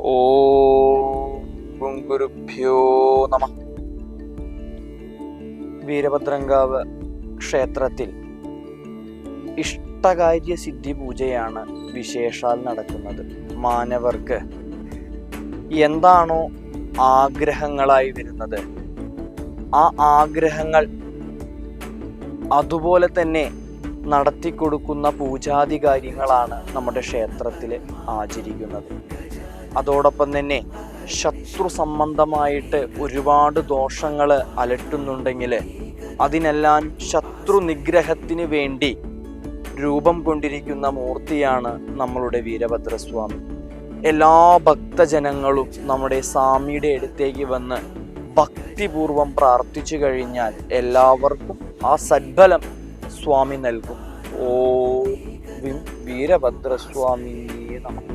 ഓം ഗുരുഭ്യോ നമഃ. വീരഭദ്രങ്കാവ് ക്ഷേത്രത്തിൽ ഇഷ്ടകാര്യ സിദ്ധി പൂജയാണ് വിശേഷാൽ നടക്കുന്നത്. മാനവർക്ക് എന്താണോ ആഗ്രഹങ്ങളായി വരുന്നത്, ആ ആഗ്രഹങ്ങൾ അതുപോലെ തന്നെ നടത്തിക്കൊടുക്കുന്ന പൂജാതി കാര്യങ്ങളാണ് നമ്മുടെ ക്ഷേത്രത്തിൽ ആചരിക്കുന്നത്. അതോടൊപ്പം തന്നെ ശത്രു സംബന്ധമായിട്ട് ഒരുപാട് ദോഷങ്ങൾ അലട്ടുന്നുണ്ടെങ്കിൽ അതിനെല്ലാം ശത്രു നിഗ്രഹത്തിന് വേണ്ടി രൂപം കൊണ്ടിരിക്കുന്ന മൂർത്തിയാണ് നമ്മളുടെ വീരഭദ്രസ്വാമി. എല്ലാ ഭക്തജനങ്ങളും നമ്മുടെ സ്വാമിയുടെ അടുത്തേക്ക് വന്ന് ഭക്തിപൂർവം പ്രാർത്ഥിച്ചു കഴിഞ്ഞാൽ എല്ലാവർക്കും ആ സദ്ഫലം സ്വാമി നൽകും. ഓം വീരഭദ്രസ്വാമിയേ നമഃ.